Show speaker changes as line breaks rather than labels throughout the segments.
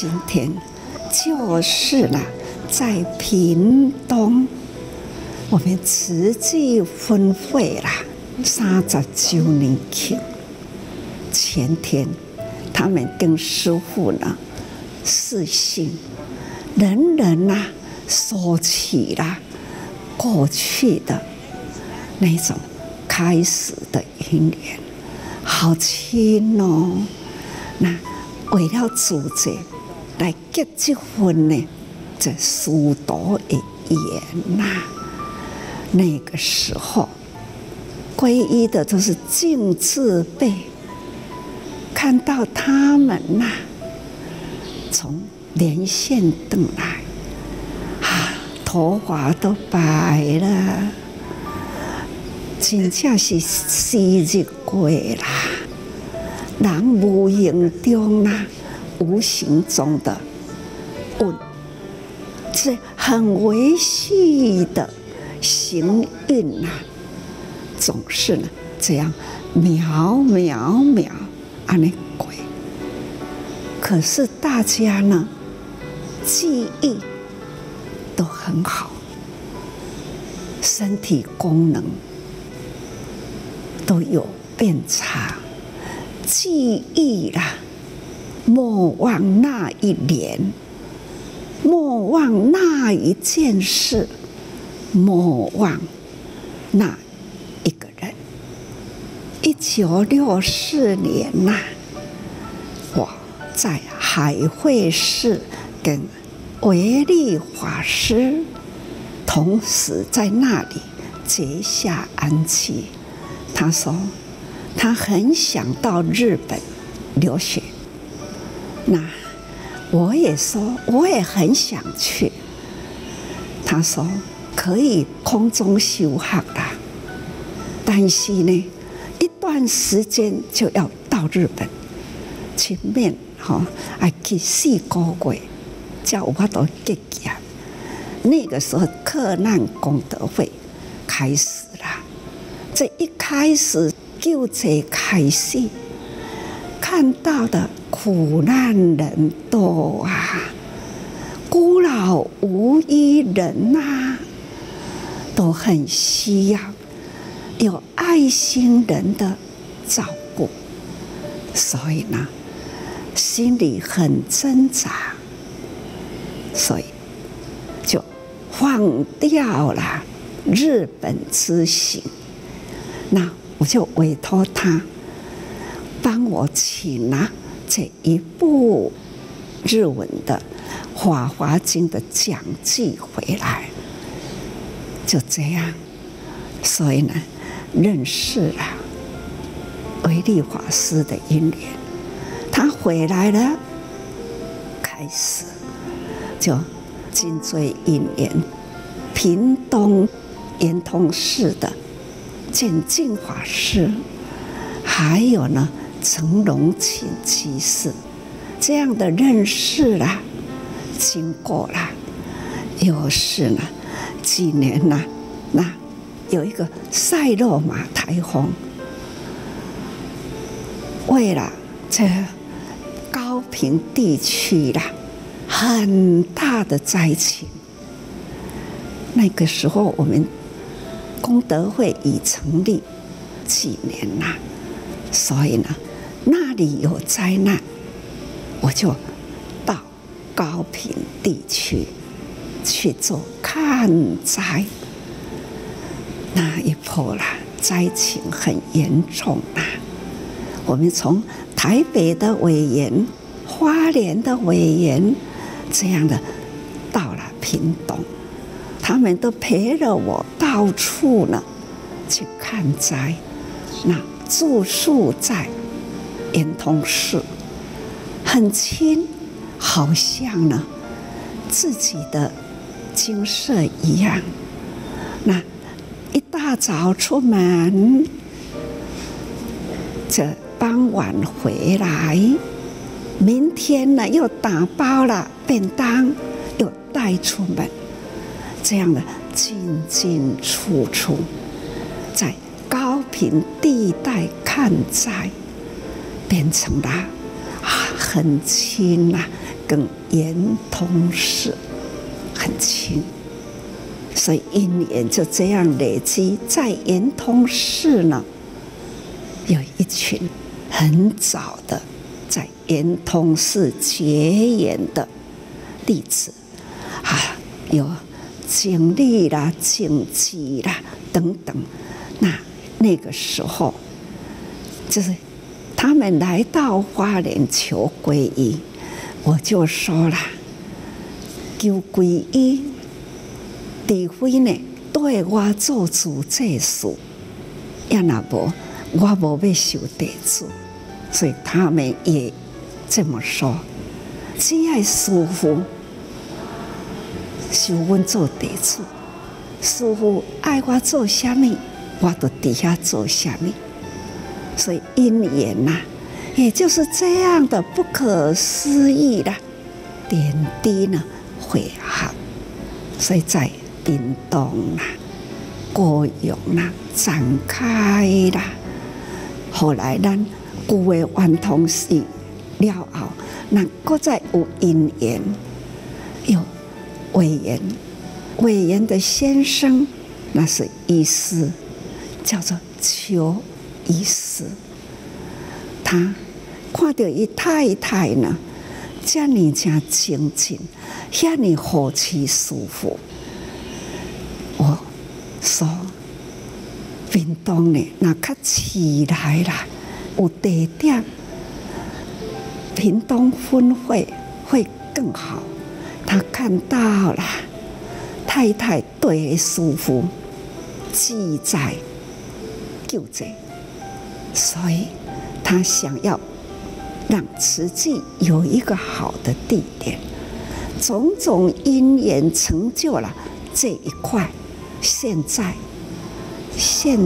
今天就是呢，在屏东，我们慈济分会啦30周年庆。前天，他们跟师父呢视讯，人人呐说起了过去的那种开始的因缘，好亲哦。那为了组织来结这婚呢，这殊途的缘呐。那个时候，皈依的都是净字辈，看到他们呐，从连线登来，头发都白了，真正是昔日过啦。人无形中啦，无形中的运，这很维系的行运啊，总是呢这样渺渺渺安尼过。可是大家呢记忆都很好，身体功能都有变差。记忆啦，莫忘那一年，莫忘那一件事，莫忘那一个人。1964年呐，我在海会寺跟维利法师同时在那里结下安契。他说他很想到日本留学，那我也说我也很想去。他说可以空中修学啦，但是呢，一段时间就要到日本，前面要去4个月，才有法度结业。那个时候，克难功德会开始啦。这一开始救济开始，看到的苦难人多啊，孤老无依人呐，都很需要有爱心人的照顾，所以呢，心里很挣扎，所以就放掉了日本之行。那我就委托他帮我请这一部日文的《法华经》的讲记回来，就这样，所以呢，认识了维利法师的因缘。他回来了，开始就真多因缘，屏东圆通寺的见净法师，还有呢陈荣勤居士，这样的认识啦，经过啦，又是呢几年啦，那有一个塞洛马台风，为了这高屏地区啦很大的灾情，那个时候我们功德会已成立几年啦，所以呢，那里有灾难，我就到高屏地区去做看灾。那一波啦，灾情很严重啦。我们从台北的委员、花莲的委员，这样的到了屏东。他们都陪着我到处呢去看灾，那住宿在圆通寺，很亲，好像呢自己的精舍一样。那一大早出门，这傍晚回来，明天呢又打包了便当，又带出门。这样的进进出出，在高屏地带看灾，变成了很亲啊，跟圆通寺很亲，所以因缘就这样累积。在圆通寺呢，有一群很早的在圆通寺结缘的弟子有经历啦、经济啦等等。那个时候，就是他们来到花莲求皈依，我就说啦，求皈依，除非呢对我做主这事，要那无我无要受地主，所以他们也这么说，只要师父收阮做地主，师父爱我做啥物，我就底下做啥物。所以因缘呐，也就是这样的不可思议的点滴呢汇合，所以在冰冻啦、高雄啦、展开啦。后来咱旧的圆通寺了后，那搁再有因缘，有委员的先生，那是医师，叫做邱医师。他看到伊太太呢，这么正精进，遐尼好气舒服。我说，屏东呢，那较起来啦，有地点，屏东分会会更好。他看到了太太对师父记在救济，所以他想要让慈济有一个好的地点，种种因缘成就了这一块。现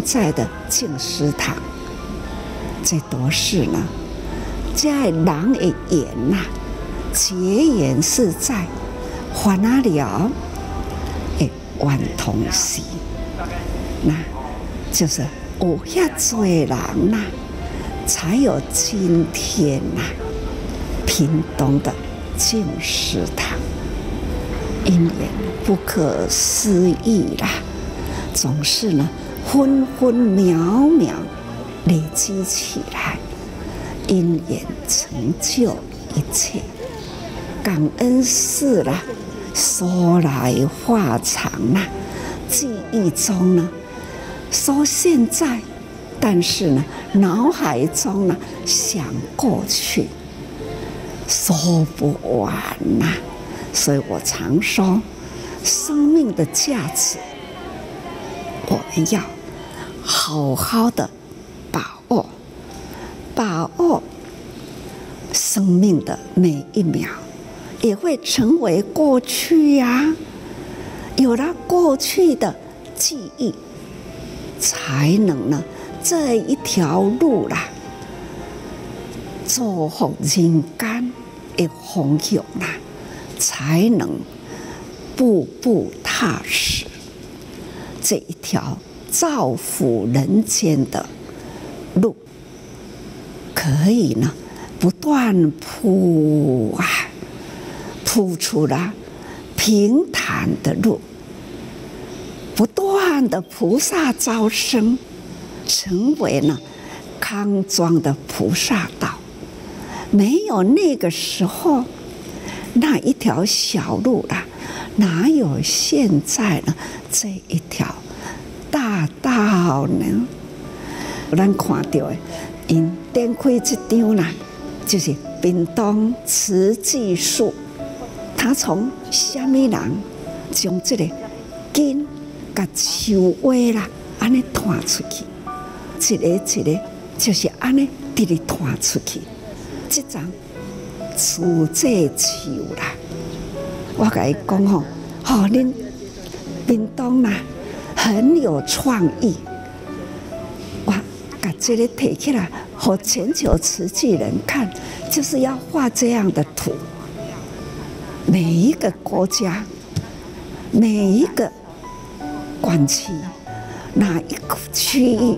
在的净食堂，这都是呢，这人的缘呐，结缘是在花那了的圆通寺，那就是有遐多人呐，才有今天呐，屏东的净食堂。因缘不可思议啦，总是呢分分秒秒累积起来，因缘成就一切。感恩寺啦，说来话长啦，记忆中呢说现在，但是呢脑海中呢想过去，说不完呐。所以我常说，生命的价值，我们要好好的把握生命的每一秒，也会成为过去呀。有了过去的记忆，才能呢这一条路啦，造福人间的方向啦。才能步步踏实，这一条造福人间的路，可以呢不断铺出了平坦的路，不断的菩萨招生，成为呢康庄的菩萨道。没有那个时候，那一条小路啦，哪有现在呢这一条大道呢？咱看到的，因展开这张啦，就是屏东慈济树，他从虾米人将这个根甲树花啦，安尼弹出去，一个一个就是安尼直直弹出去，这张。慈济树啦，我甲伊讲吼，恁屏东啦很有创意，我把这个提起来，和全球慈济人看，就是要画这样的图。每一个国家，每一个管区，哪一个区域，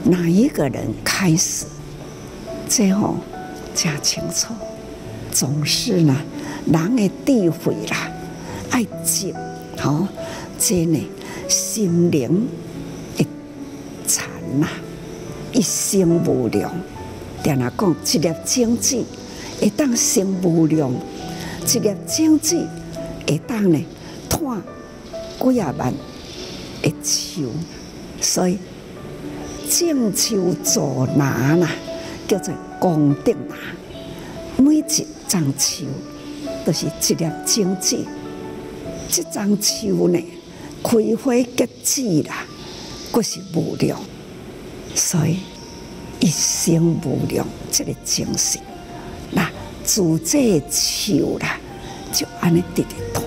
哪一个人开始，最后。真清楚，总是呢，人的智慧啦，爱积，这呢心灵会残呐，一生无量。定来讲，一粒种子会当生无量，一粒种子会当呢探几啊万的树，所以种树助拿啦，叫做功德拿。每一丛树都是一粒种子，这丛树呢开花结籽啦，佫是无量，所以一生无量这个精神，那自这树啦，就安尼直直断。